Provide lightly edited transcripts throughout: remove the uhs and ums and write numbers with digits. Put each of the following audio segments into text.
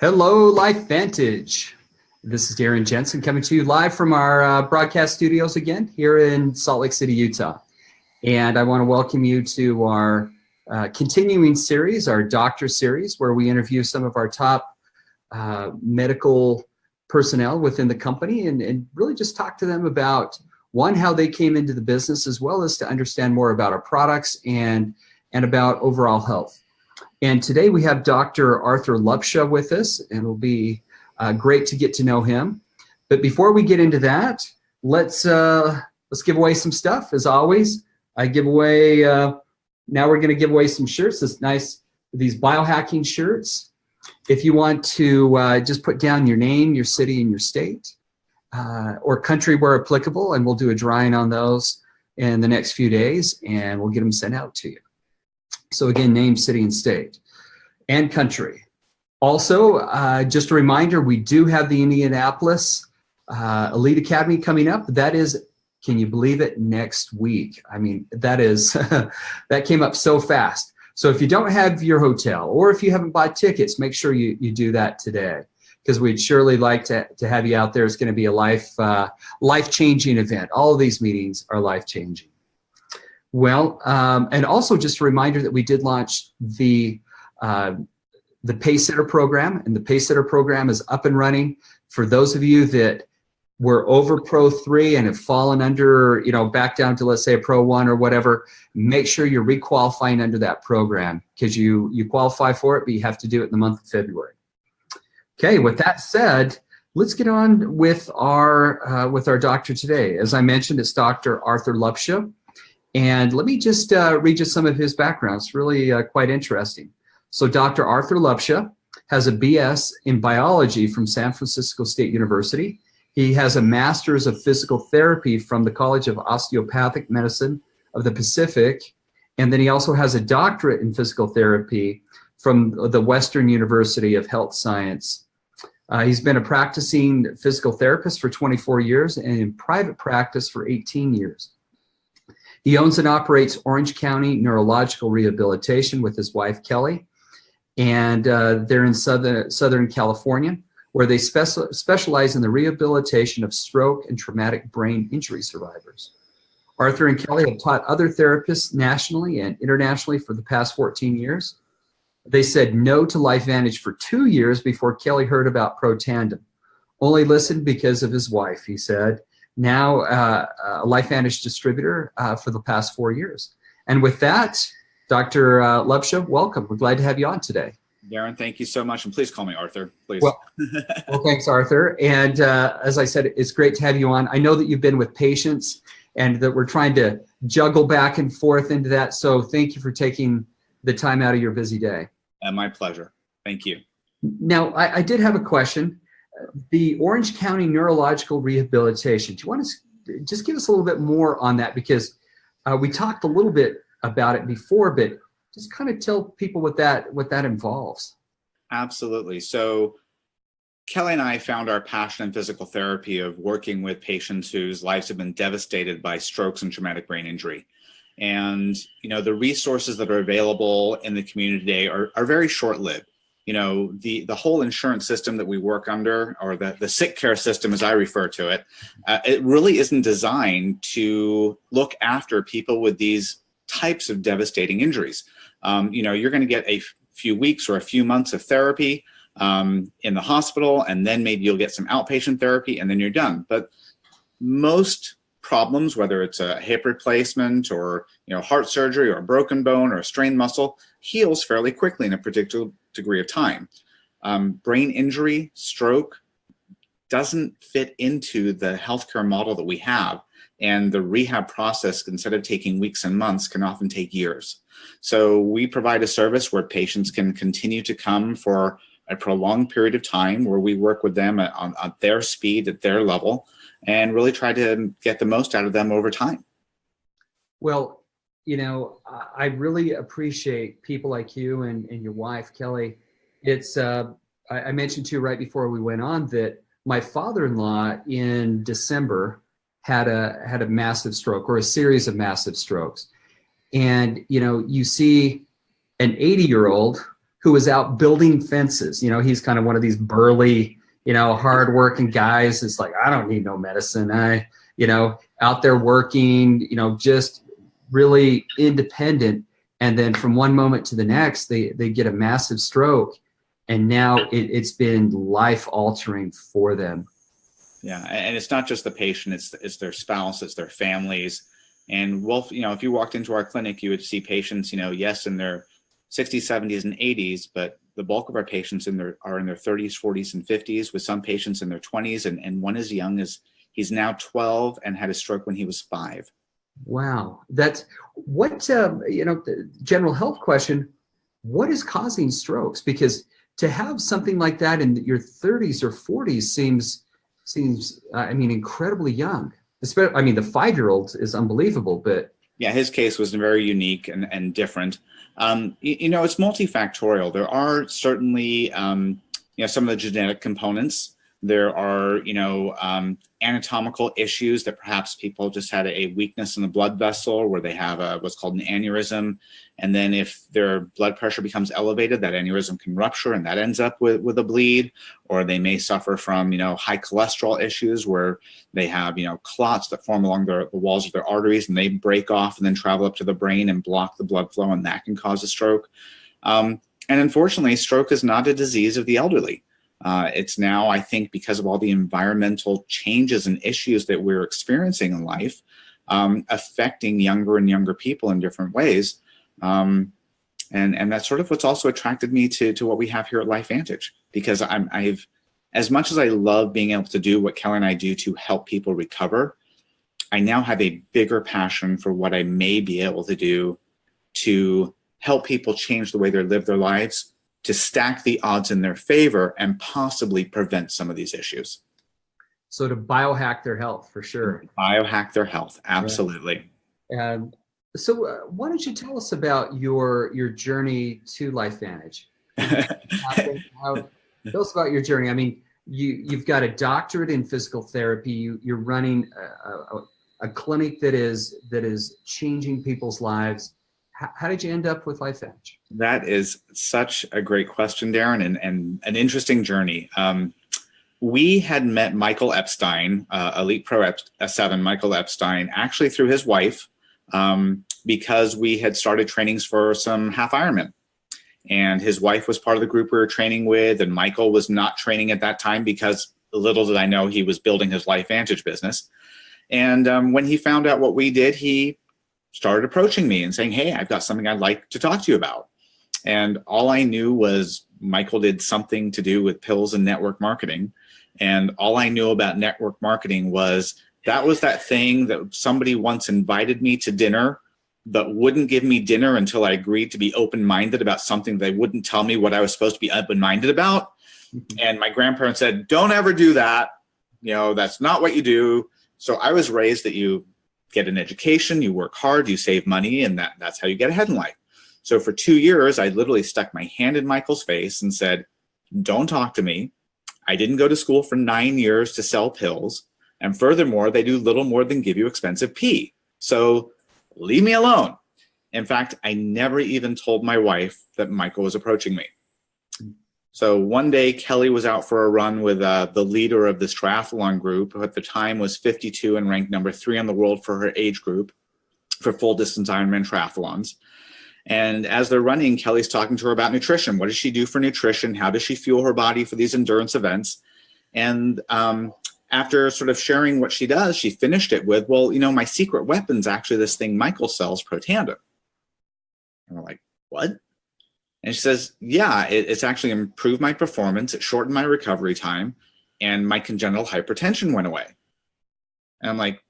Hello, LifeVantage. This is Darren Jensen coming to you live from our broadcast studios again here in Salt Lake City, Utah. And I want to welcome you to our continuing series, our doctor series, where we interview some of our top medical personnel within the company and really just talk to them about, one, how they came into the business, as well as to understand more about our products and about overall health. And today we have Dr. Arthur Lupsha with us, and it'll be great to get to know him. But before we get into that, let's give away some stuff. As always, I give away, now we're going to give away some shirts, these biohacking shirts. If you want to just put down your name, your city, and your state, or country where applicable, and we'll do a drawing on those in the next few days, and we'll get them sent out to you. So again, name, city, and state, and country. Also, just a reminder, we do have the Indianapolis Elite Academy coming up. That is, can you believe it, next week. I mean, that is, that came up so fast. So if you don't have your hotel, or if you haven't bought tickets, make sure you do that today, because we'd surely like to have you out there. It's going to be a life-changing event. All of these meetings are life-changing. Well, and also just a reminder that we did launch the Pace-Sitter program, and the Pace-Sitter program is up and running. For those of you that were over Pro 3 and have fallen under, back down to, let's say, a Pro 1 or whatever, make sure you're requalifying under that program, because you qualify for it, but you have to do it in the month of February. Okay, with that said, let's get on with our doctor today. As I mentioned, it's Dr. Arthur Lupsha. And let me just read you some of his background. It's really quite interesting. So Dr. Arthur Lupsha has a BS in biology from San Francisco State University. He has a master's of physical therapy from the College of Osteopathic Medicine of the Pacific. And then he also has a doctorate in physical therapy from the Western University of Health Science. He's been a practicing physical therapist for 24 years and in private practice for 18 years. He owns and operates Orange County Neurological Rehabilitation with his wife, Kelly, and they're in Southern California, where they specialize in the rehabilitation of stroke and traumatic brain injury survivors. Arthur and Kelly have taught other therapists nationally and internationally for the past 14 years. They said no to LifeVantage for 2 years before Kelly heard about Pro Tandem. Only listened because of his wife, he said. Now a LifeVantage distributor for the past 4 years. And with that, Dr. Lupsha, welcome. We're glad to have you on today. Darren, thank you so much. And please call me Arthur, please. Well, thanks, Arthur. And as I said, it's great to have you on. I know that you've been with patients and that we're trying to juggle back and forth into that. So thank you for taking the time out of your busy day. My pleasure. Thank you. Now, I did have a question. The Orange County Neurological Rehabilitation, do you want to just give us a little bit more on that? Because we talked a little bit about it before, but just kind of tell people what that involves. Absolutely. So Kelly and I found our passion in physical therapy of working with patients whose lives have been devastated by strokes and traumatic brain injury. And, the resources that are available in the community today are very short-lived. The whole insurance system that we work under, or the sick care system, as I refer to it, it really isn't designed to look after people with these types of devastating injuries. You're going to get a few weeks or a few months of therapy in the hospital, and then maybe you'll get some outpatient therapy, and then you're done. But most problems, whether it's a hip replacement or heart surgery or a broken bone or a strained muscle, heals fairly quickly in a particular degree of time. Brain injury, stroke, doesn't fit into the healthcare model that we have, and the rehab process, instead of taking weeks and months, can often take years. So we provide a service where patients can continue to come for a prolonged period of time, where we work with them at their speed, at their level, and really try to get the most out of them over time. Well, I really appreciate people like you and your wife, Kelly. It's I mentioned to you right before we went on that my father-in-law in December had a massive stroke, or a series of massive strokes. And, you see an 80-year-old who was out building fences. He's kind of one of these burly, hardworking guys. It's like, I don't need no medicine. Out there working, just really independent. And then from one moment to the next, they get a massive stroke. And now it's been life altering for them. Yeah. And it's not just the patient, it's their spouse, it's their families. And if you walked into our clinic, you would see patients, yes, in their 60s, 70s, and 80s, but the bulk of our patients are in their 30s, 40s, and 50s, with some patients in their 20s, and one as young as he's now 12 and had a stroke when he was 5. Wow. That's what, the general health question, what is causing strokes? Because to have something like that in your 30s or 40s seems incredibly young. The 5-year-old is unbelievable, but. Yeah, his case was very unique and different. It's multifactorial. There are certainly, some of the genetic components. There are, anatomical issues that perhaps people just had a weakness in the blood vessel where they have what's called an aneurysm. And then if their blood pressure becomes elevated, that aneurysm can rupture and that ends up with a bleed. Or they may suffer from, high cholesterol issues where they have, clots that form along the walls of their arteries and they break off and then travel up to the brain and block the blood flow, and that can cause a stroke. And unfortunately, stroke is not a disease of the elderly. It's now, I think, because of all the environmental changes and issues that we're experiencing in life, affecting younger and younger people in different ways. And that's sort of what's also attracted me to what we have here at LifeVantage, because I've, as much as I love being able to do what Kelly and I do to help people recover, I now have a bigger passion for what I may be able to do to help people change the way they live their lives, to stack the odds in their favor and possibly prevent some of these issues. So to biohack their health, for sure. Biohack their health, absolutely. Yeah. And so why don't you tell us about your journey to LifeVantage? Tell us about your journey. I mean, you've got a doctorate in physical therapy. You're running a clinic that is changing people's lives. How did you end up with LifeVantage? That is such a great question, Darren, and an interesting journey. We had met Michael Epstein, Elite Pro S7, Michael Epstein, actually through his wife, because we had started trainings for some half Ironman. And his wife was part of the group we were training with, and Michael was not training at that time because little did I know he was building his LifeVantage business. And when he found out what we did, he started approaching me and saying, hey, I've got something I'd like to talk to you about. And all I knew was Michael did something to do with pills and network marketing. And all I knew about network marketing was that thing that somebody once invited me to dinner, but wouldn't give me dinner until I agreed to be open-minded about something. They wouldn't tell me what I was supposed to be open-minded about. Mm-hmm. And my grandparents said, don't ever do that. That's not what you do. So I was raised that you get an education, you work hard, you save money, and that's how you get ahead in life. So for 2 years, I literally stuck my hand in Michael's face and said, don't talk to me. I didn't go to school for 9 years to sell pills. And furthermore, they do little more than give you expensive pee. So leave me alone. In fact, I never even told my wife that Michael was approaching me. So one day, Kelly was out for a run with the leader of this triathlon group, who at the time was 52 and ranked number 3 in the world for her age group for full distance Ironman triathlons. And as they're running, Kelly's talking to her about nutrition. What does she do for nutrition? How does she fuel her body for these endurance events? And after sort of sharing what she does, she finished it with, well, my secret weapon's actually this thing Michael sells, Protandim. And we're like, what? And she says, yeah, it's actually improved my performance. It shortened my recovery time, and my congenital hypertension went away. And I'm like,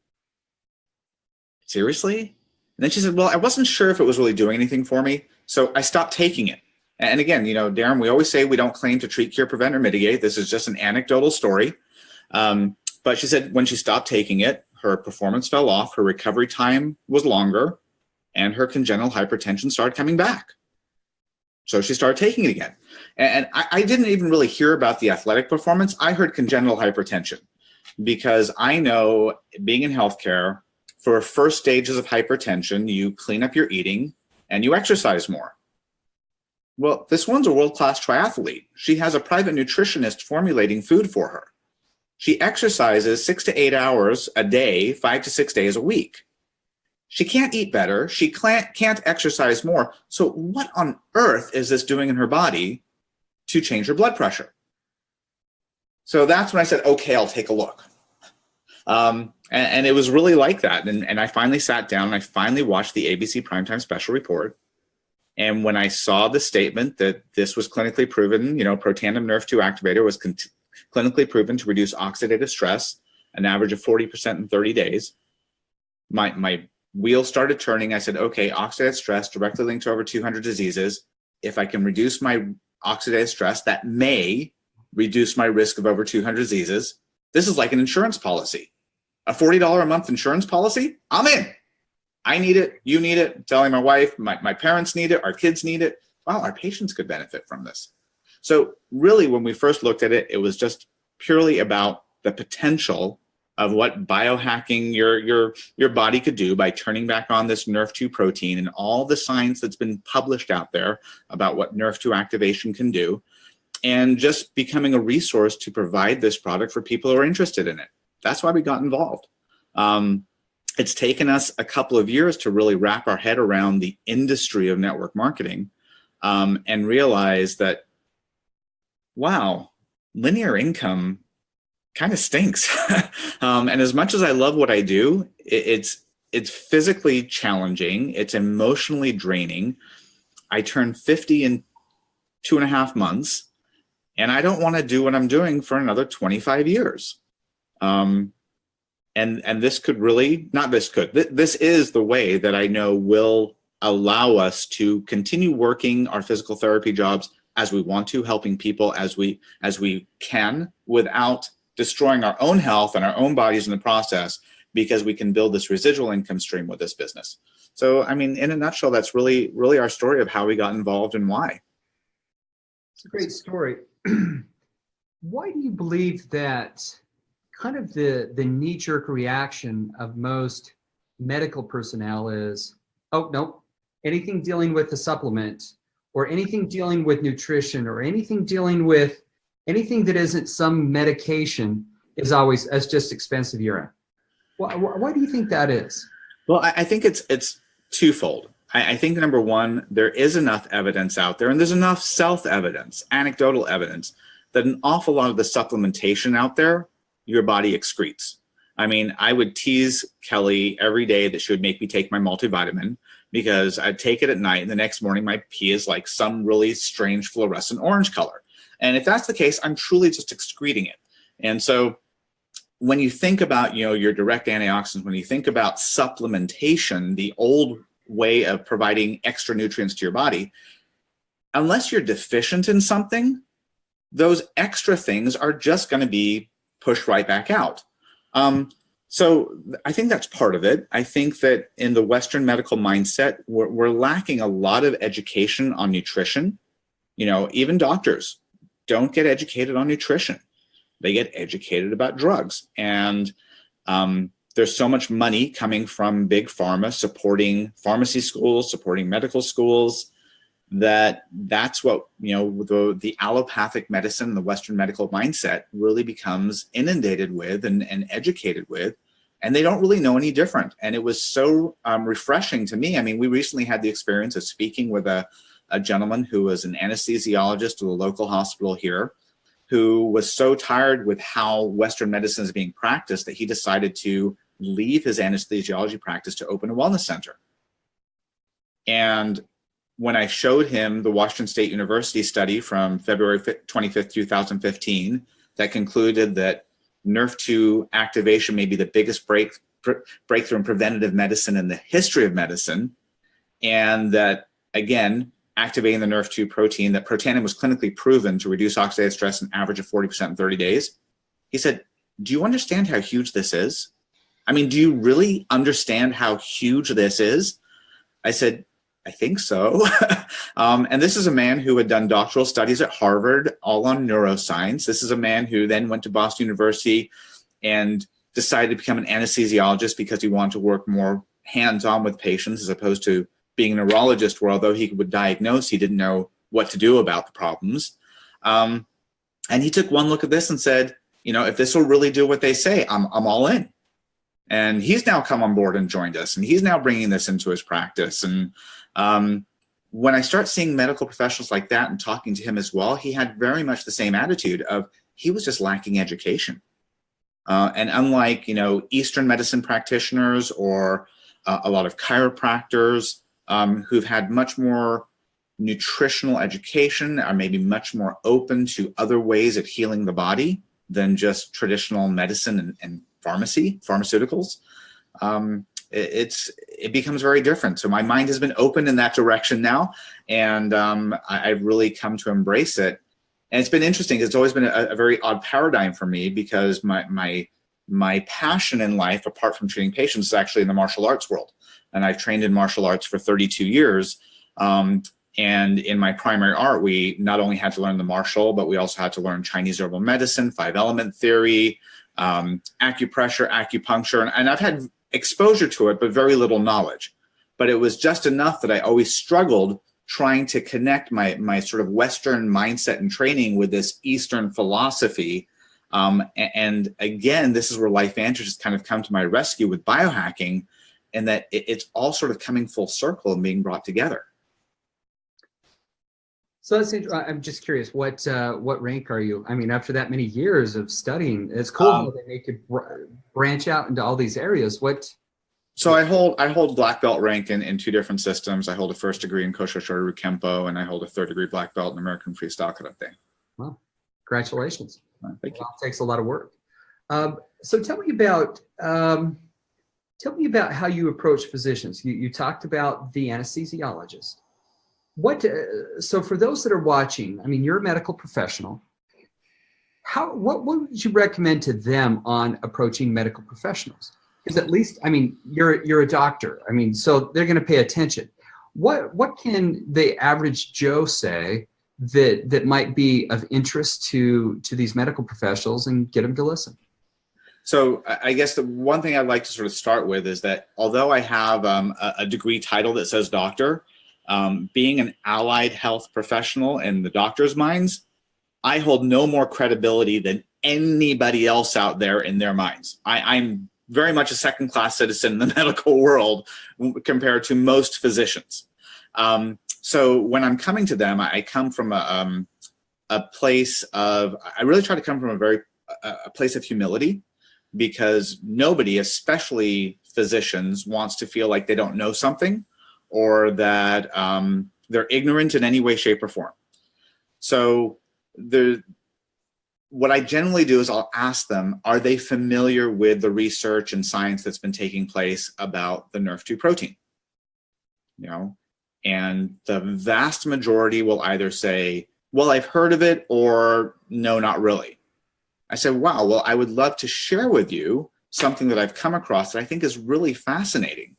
seriously? And then she said, well, I wasn't sure if it was really doing anything for me, so I stopped taking it. And again, Darren, we always say we don't claim to treat, cure, prevent, or mitigate. This is just an anecdotal story. But she said when she stopped taking it, her performance fell off, her recovery time was longer, and her congenital hypertension started coming back. So she started taking it again. And I didn't even really hear about the athletic performance. I heard congenital hypertension because I know, being in healthcare, for first stages of hypertension, you clean up your eating and you exercise more. Well, this one's a world-class triathlete. She has a private nutritionist formulating food for her. She exercises 6 to 8 hours a day, 5 to 6 days a week. She can't eat better. She can't exercise more. So what on earth is this doing in her body to change her blood pressure? So that's when I said, okay, I'll take a look. And it was really like that. And I finally sat down and I finally watched the ABC Primetime Special Report. And when I saw the statement that this was clinically proven, protandim Nrf2 activator was clinically proven to reduce oxidative stress, an average of 40% in 30 days, my wheels started turning. I said, okay, oxidative stress directly linked to over 200 diseases. If I can reduce my oxidative stress, that may reduce my risk of over 200 diseases. This is like an insurance policy. A $40 a month insurance policy? I'm in. I need it. You need it. I'm telling my wife, my parents need it. Our kids need it. Wow, our patients could benefit from this. So really, when we first looked at it, it was just purely about the potential of what biohacking your body could do by turning back on this Nrf2 protein and all the science that's been published out there about what Nrf2 activation can do, and just becoming a resource to provide this product for people who are interested in it. That's why we got involved. It's taken us a couple of years to really wrap our head around the industry of network marketing, and realize that, wow, linear income kind of stinks. And as much as I love what I do, it's physically challenging. It's emotionally draining. I turned 50 in 2.5 months, and I don't want to do what I'm doing for another 25 years. And this could really, not this could, this is the way that I know will allow us to continue working our physical therapy jobs as we want to, helping people as we can, without destroying our own health and our own bodies in the process, because we can build this residual income stream with this business. So, I mean, in a nutshell, that's really, really our story of how we got involved and why. It's a great story. Why do you believe that kind of the knee-jerk reaction of most medical personnel is, oh, no, anything dealing with the supplement or anything dealing with nutrition or anything dealing with anything that isn't some medication is always, that's just expensive urine. Why do you think that is? Well, I think it's twofold. I think, number one, there is enough evidence out there, and there's enough self-evidence, anecdotal evidence, that an awful lot of the supplementation out there, your body excretes. I mean, I would tease Kelly every day that she would make me take my multivitamin, because I'd take it at night and the next morning my pee is like some really strange fluorescent orange color. And if that's the case, I'm truly just excreting it. And so when you think about, your direct antioxidants, when you think about supplementation, the old way of providing extra nutrients to your body, unless you're deficient in something, those extra things are just going to be pushed right back out. So I think that's part of it. I think that in the Western medical mindset, we're lacking a lot of education on nutrition. Even doctors don't get educated on nutrition. They get educated about drugs. And there's so much money coming from big pharma supporting pharmacy schools, supporting medical schools, that's what, the allopathic medicine, the Western medical mindset really becomes inundated with and educated with, and they don't really know any different. And it was so refreshing to me. I mean, we recently had the experience of speaking with a gentleman who was an anesthesiologist at a local hospital here, who was so tired with how Western medicine is being practiced that he decided to leave his anesthesiology practice to open a wellness center. And when I showed him the Washington State University study from February 25th, 2015, that concluded that Nrf2 activation may be the biggest breakthrough in preventative medicine in the history of medicine, and that, again, activating the Nrf2 protein, that protandim was clinically proven to reduce oxidative stress an average of 40% in 30 days, he said, do you understand how huge this is? I mean, do you really understand how huge this is? I said, I think so. And this is a man who had done doctoral studies at Harvard, all on neuroscience. This is a man who then went to Boston University and decided to become an anesthesiologist because he wanted to work more hands-on with patients, as opposed to being a neurologist, where although he would diagnose, he didn't know what to do about the problems. And he took one look at this and said, you know, if this will really do what they say, I'm all in. And he's now come on board and joined us, and he's now bringing this into his practice. And when I start seeing medical professionals like that and talking to him as well, he had very much the same attitude of he was just lacking education. And unlike, you know, Eastern medicine practitioners or a lot of chiropractors who've had much more nutritional education, are maybe much more open to other ways of healing the body than just traditional medicine and pharmaceuticals, it becomes very different. So my mind has been opened in that direction now, and I've really come to embrace it. And it's been interesting. It's always been a very odd paradigm for me, because my passion in life, apart from treating patients, is actually in the martial arts world. And I've trained in martial arts for 32 years. And in my primary art, we not only had to learn the martial, but we also had to learn Chinese herbal medicine, 5-element theory, acupressure, acupuncture, and I've had exposure to it, but very little knowledge. But it was just enough that I always struggled trying to connect my sort of Western mindset and training with this Eastern philosophy. And again, this is where LifeVantage has kind of come to my rescue with biohacking, and that it's all sort of coming full circle and being brought together. So that's I'm just curious, what rank are you? I mean, after that many years of studying, it's cool how they make you branch out into all these areas. So I hold black belt rank in 2 different systems. I hold a 1st degree in Kosho Shorin Kempo, and I hold a 3rd degree black belt in American Freestyle Karate. Wow, congratulations! Thank you. It takes a lot of work. So tell me about how you approach physicians. You talked about the anesthesiologist. So for those that are watching, I mean, you're a medical professional. What would you recommend to them on approaching medical professionals? Because at least, I mean, you're a doctor. I mean, so they're going to pay attention. What can the average Joe say that might be of interest to these medical professionals and get them to listen? So I guess the one thing I'd like to sort of start with is that although I have a degree title that says doctor, being an allied health professional in the doctor's minds, I hold no more credibility than anybody else out there in their minds. I'm very much a second-class citizen in the medical world compared to most physicians. So when I'm coming to them, I come from a place of, I really try to come from a place of humility, because nobody, especially physicians, wants to feel like they don't know something, or that they're ignorant in any way, shape, or form. So what I generally do is I'll ask them, are they familiar with the research and science that's been taking place about the NRF2 protein? You know, and the vast majority will either say, well, I've heard of it, or no, not really. I said, wow, well, I would love to share with you something that I've come across that I think is really fascinating.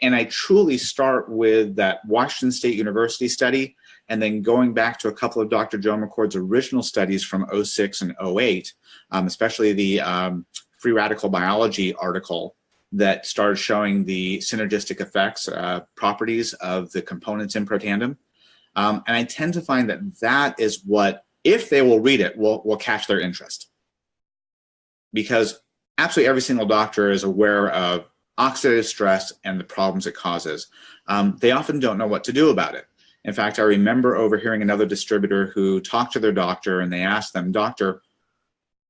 And I truly start with that Washington State University study, and then going back to a couple of Dr. Joe McCord's original studies from 06 and 08, especially the free radical biology article that started showing the synergistic effects, properties of the components in Protandim. And I tend to find that is what, if they will read it, will catch their interest. Because absolutely every single doctor is aware of oxidative stress and the problems it causes. They often don't know what to do about it. In fact, I remember overhearing another distributor who talked to their doctor, and they asked them, doctor,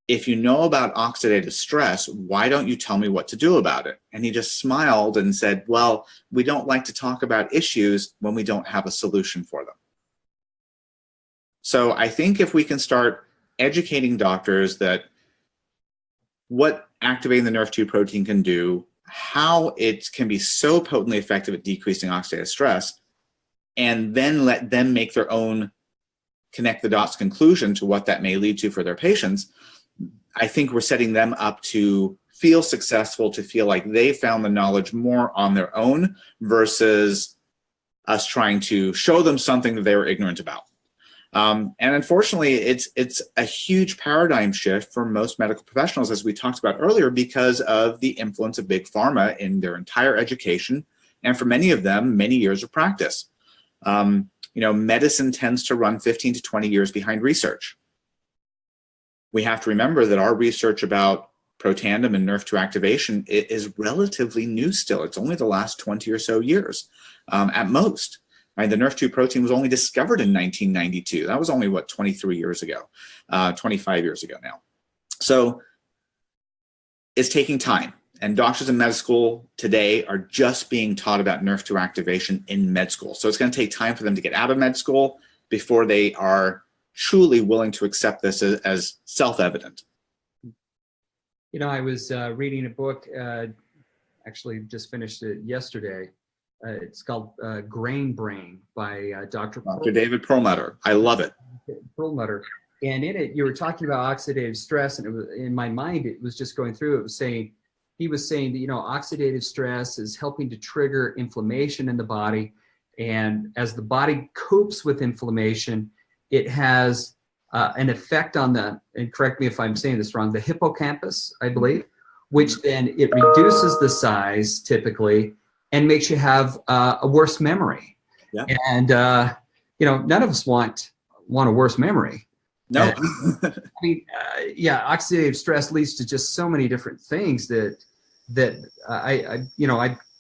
if you know about oxidative stress, why don't you tell me what to do about it? And he just smiled and said, well, we don't like to talk about issues when we don't have a solution for them. So I think if we can start educating doctors that what activating the NRF2 protein can do, how it can be so potently effective at decreasing oxidative stress, and then let them make their own connect the dots conclusion to what that may lead to for their patients, I think we're setting them up to feel successful, to feel like they found the knowledge more on their own versus us trying to show them something that they were ignorant about. And unfortunately, it's a huge paradigm shift for most medical professionals, as we talked about earlier, because of the influence of big pharma in their entire education, and for many of them, many years of practice. medicine tends to run 15 to 20 years behind research. We have to remember that our research about Protandim and Nerve 2 activation is relatively new still. It's only the last 20 or so years at most. Right? The Nerve 2 protein was only discovered in 1992. That was only, what, 23 years ago, 25 years ago now. So it's taking time. And doctors in med school today are just being taught about Nerve 2 activation in med school. So it's going to take time for them to get out of med school before they are truly willing to accept this as self-evident. I was reading a book, actually just finished it yesterday. It's called Grain Brain by Dr. David Perlmutter. I love it. Perlmutter. And in it, you were talking about oxidative stress, and it was, in my mind, it was just going through, he was saying that, oxidative stress is helping to trigger inflammation in the body. And as the body copes with inflammation, it has an effect on and correct me if I'm saying this wrong, the hippocampus, I believe, which then it reduces the size typically and makes you have a worse memory. Yeah. And, none of us want a worse memory. No. Oxidative stress leads to just so many different things that I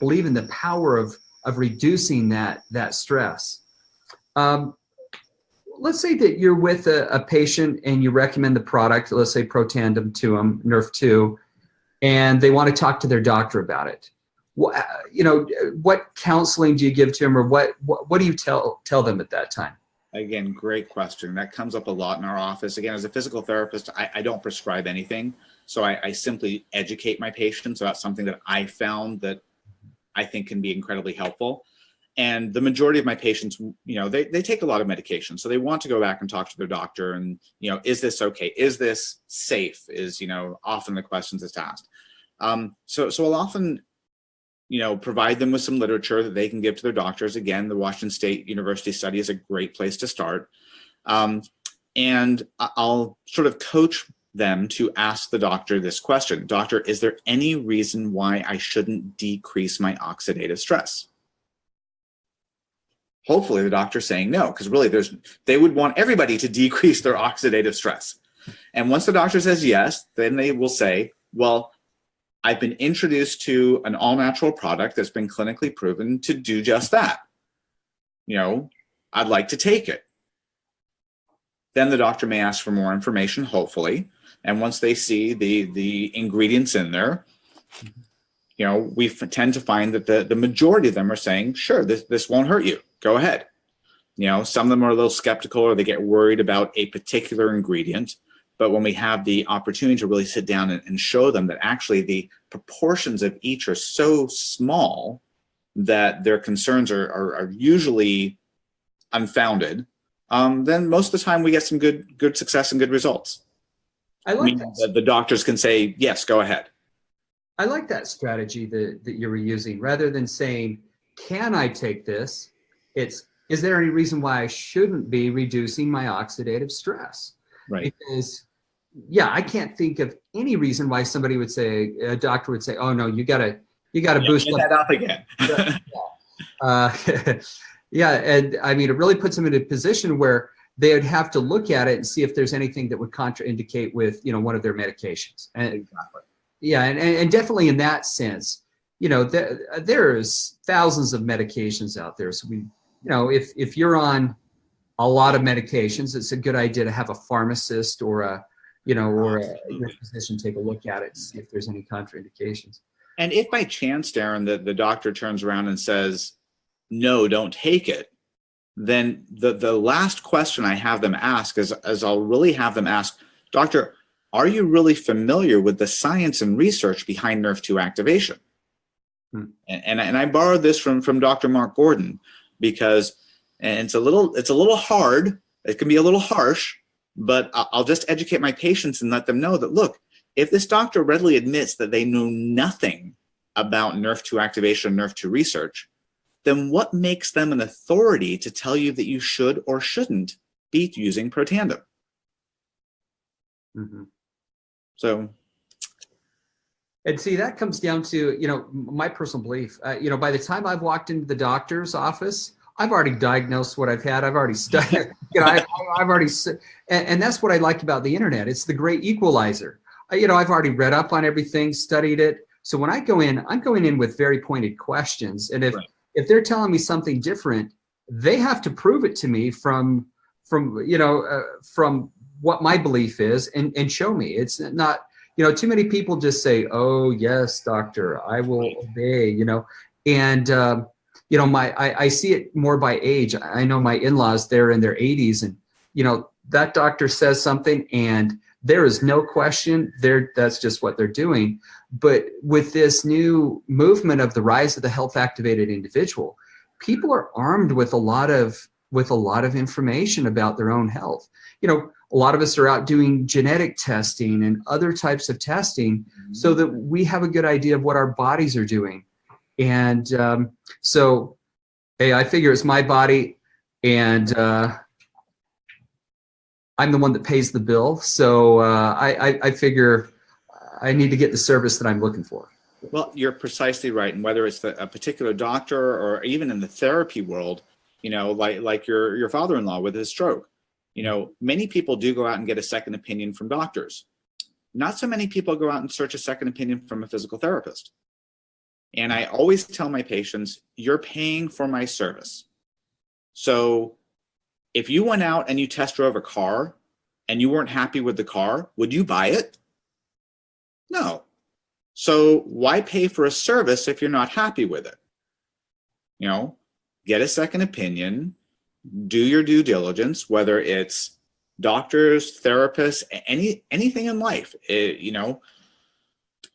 believe in the power of reducing that stress. Let's say that you're with a patient and you recommend the product, let's say Protandim to them, Nerve 2, and they want to talk to their doctor about it. What counseling do you give to them, or what do you tell them at that time? Again, great question. That comes up a lot in our office. Again, as a physical therapist, I don't prescribe anything. So I simply educate my patients about something that I found that I think can be incredibly helpful. And the majority of my patients, they take a lot of medication. So they want to go back and talk to their doctor and, is this okay? Is this safe? Is, often the questions that's asked. So I'll often, provide them with some literature that they can give to their doctors. Again, the Washington State University study is a great place to start. And I'll sort of coach them to ask the doctor this question: Doctor, is there any reason why I shouldn't decrease my oxidative stress? Hopefully the doctor's saying no, because really they would want everybody to decrease their oxidative stress. And once the doctor says yes, then they will say, well, I've been introduced to an all-natural product that's been clinically proven to do just that. I'd like to take it. Then the doctor may ask for more information, hopefully. And once they see the ingredients in there, we tend to find that the majority of them are saying, sure, this won't hurt you. Go ahead. Some of them are a little skeptical, or they get worried about a particular ingredient. But when we have the opportunity to really sit down and show them that actually the proportions of each are so small that their concerns are usually unfounded, then most of the time we get some good success and good results. I like that. The doctors can say, yes, go ahead. I like that strategy that you were using. Rather than saying, can I take this? Is there any reason why I shouldn't be reducing my oxidative stress? Right. Because I can't think of any reason why somebody would say, a doctor would say, oh no, you gotta boost that up again. And I mean, it really puts them in a position where they would have to look at it and see if there's anything that would contraindicate with, one of their medications. And exactly. Yeah, and definitely in that sense, there's thousands of medications out there. So if you're on a lot of medications, it's a good idea to have a pharmacist or a physician take a look at it and see if there's any contraindications. And if by chance, Darren, the doctor turns around and says, no, don't take it, then the last question I have them ask is I'll really have them ask, Doctor, are you really familiar with the science and research behind Nerve 2 activation? And I borrowed this from Dr. Mark Gordon, because it's a little hard. It can be a little harsh, but I'll just educate my patients and let them know that, look, if this doctor readily admits that they know nothing about Nerve 2 activation, Nerve 2 research, then what makes them an authority to tell you that you should or shouldn't be using Protandim? Mm-hmm. So, and see, that comes down to, my personal belief. By the time I've walked into the doctor's office, I've already diagnosed what I've had. I've already studied. I've already, and that's what I like about the internet. It's the great equalizer. I've already read up on everything, studied it. So when I go in, I'm going in with very pointed questions. And if they're telling me something different, they have to prove it to me from what my belief is and show me. It's not, too many people just say, "Oh yes, doctor, I will obey," and I see it more by age. I know my in-laws, they're in their 80s, and that doctor says something and there is no question, that's just what they're doing. But with this new movement of the rise of the health activated individual, people are armed with a lot of information about their own health. A lot of us are out doing genetic testing and other types of testing so that we have a good idea of what our bodies are doing. And so, hey, I figure it's my body, and I'm the one that pays the bill. So I figure I need to get the service that I'm looking for. Well, you're precisely right. And whether it's a particular doctor or even in the therapy world, like your father-in-law with his stroke, many people do go out and get a second opinion from doctors. Not so many people go out and search a second opinion from a physical therapist. And I always tell my patients, you're paying for my service. So if you went out and you test drove a car and you weren't happy with the car, would you buy it? No. So why pay for a service if you're not happy with it? Get a second opinion, do your due diligence, whether it's doctors, therapists, anything in life.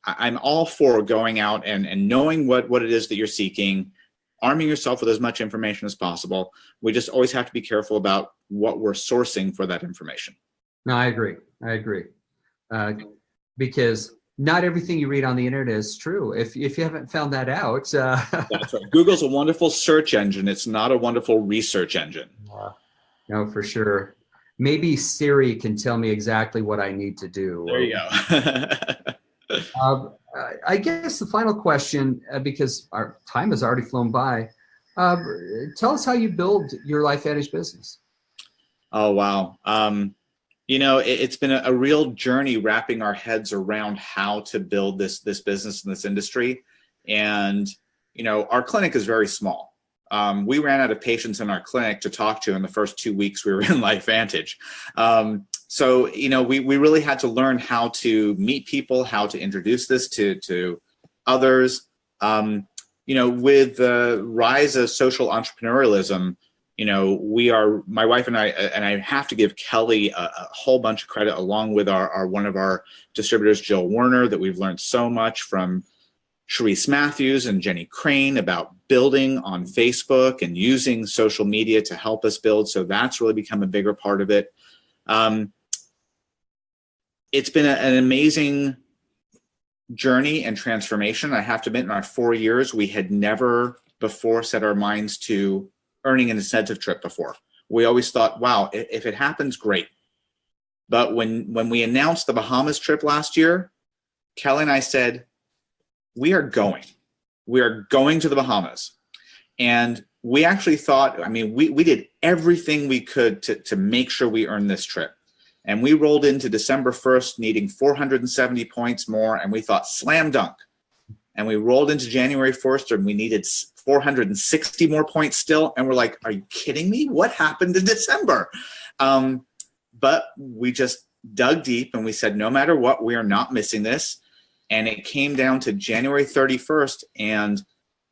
I'm all for going out and knowing what it is that you're seeking, arming yourself with as much information as possible. We just always have to be careful about what we're sourcing for that information. No, I agree. Because not everything you read on the internet is true. If you haven't found that out. That's right. Google's a wonderful search engine. It's not a wonderful research engine. No, for sure. Maybe Siri can tell me exactly what I need to do. There you go. I guess the final question, because our time has already flown by, tell us how you build your LifeVantage business. Oh, wow. It's been a real journey wrapping our heads around how to build this business in this industry. And, our clinic is very small. We ran out of patients in our clinic to talk to in the first 2 weeks we were in LifeVantage. So, we really had to learn how to meet people, how to introduce this to others. With the rise of social entrepreneurialism, my wife and I have to give Kelly a whole bunch of credit, along with one of our distributors, Jill Werner, that we've learned so much from Sharice Matthews and Jenny Crane about building on Facebook and using social media to help us build. So that's really become a bigger part of it. It's been an amazing journey and transformation. I have to admit, in our 4 years, we had never before set our minds to earning an incentive trip before. We always thought, wow, if it happens, great. But when we announced the Bahamas trip last year, Kelly and I said, we are going to the Bahamas. And we actually thought, we did everything we could to make sure we earned this trip. And we rolled into December 1st needing 470 points more, and we thought slam dunk. And we rolled into January 1st and we needed 460 more points still. And we're like, are you kidding me? What happened in December? But we just dug deep and we said, no matter what, we are not missing this. And it came down to January 31st. And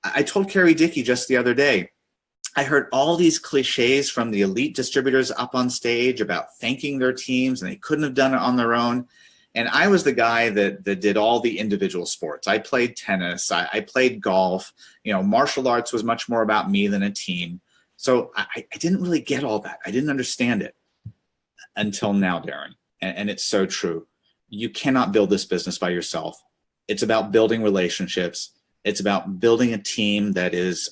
I told Carrie Dickey just the other day, I heard all these cliches from the elite distributors up on stage about thanking their teams and they couldn't have done it on their own. And I was the guy that did all the individual sports. I played tennis. I played golf. Martial arts was much more about me than a team. So I didn't really get all that. I didn't understand it until now, Darren. And it's so true. You cannot build this business by yourself. It's about building relationships. It's about building a team that is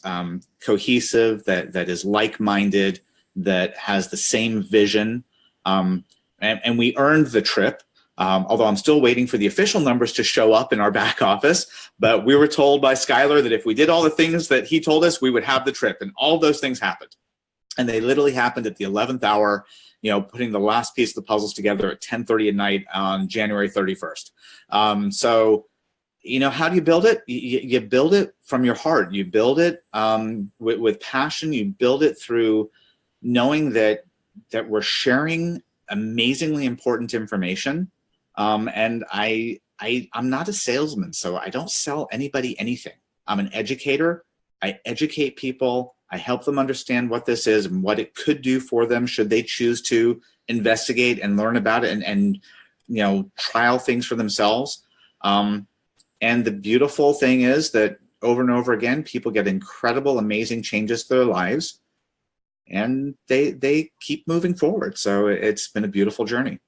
cohesive, that is like-minded, that has the same vision. And we earned the trip. Although I'm still waiting for the official numbers to show up in our back office. But we were told by Skylar that if we did all the things that he told us, we would have the trip. And all those things happened. And they literally happened at the 11th hour, putting the last piece of the puzzles together at 10:30 at night on January 31st. So, how do you build it? You build it from your heart. You build it with passion. You build it through knowing that we're sharing amazingly important information. And I'm not a salesman, so I don't sell anybody anything. I'm an educator. I educate people. I help them understand what this is and what it could do for them should they choose to investigate and learn about it and trial things for themselves. And the beautiful thing is that over and over again, people get incredible, amazing changes to their lives, and they keep moving forward. So it's been a beautiful journey.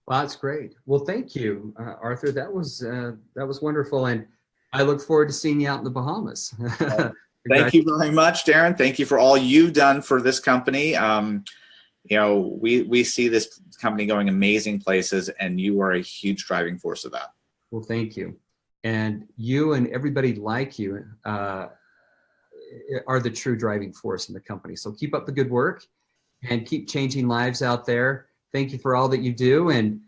Well, that's great. Well, thank you, Arthur. That was wonderful, and I look forward to seeing you out in the Bahamas. Thank you very much, Darren. Thank you for all you've done for this company. We see this company going amazing places, and you are a huge driving force of that. Well, thank you. And you and everybody like you are the true driving force in the company. So keep up the good work and keep changing lives out there. Thank you for all that you do. And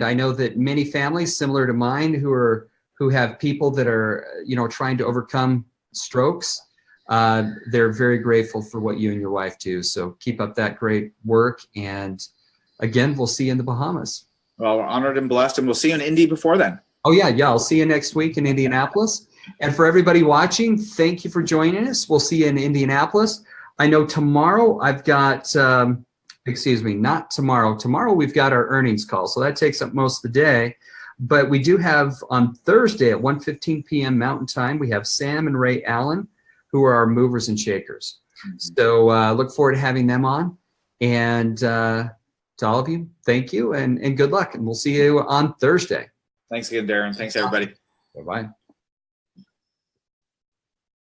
I know that many families similar to mine who have people that are, trying to overcome strokes, they're very grateful for what you and your wife do. So keep up that great work. And again, we'll see you in the Bahamas. Well, we're honored and blessed, and we'll see you in Indy before then. Oh, yeah. I'll see you next week in Indianapolis. And for everybody watching, thank you for joining us. We'll see you in Indianapolis. I know tomorrow I've got, not tomorrow. Tomorrow we've got our earnings call, so that takes up most of the day. But we do have on Thursday at 1:15 p.m. Mountain Time, we have Sam and Ray Allen, who are our movers and shakers. So look forward to having them on. And to all of you, thank you and good luck. And we'll see you on Thursday. Thanks again, Darren. Thanks, everybody. Bye-bye.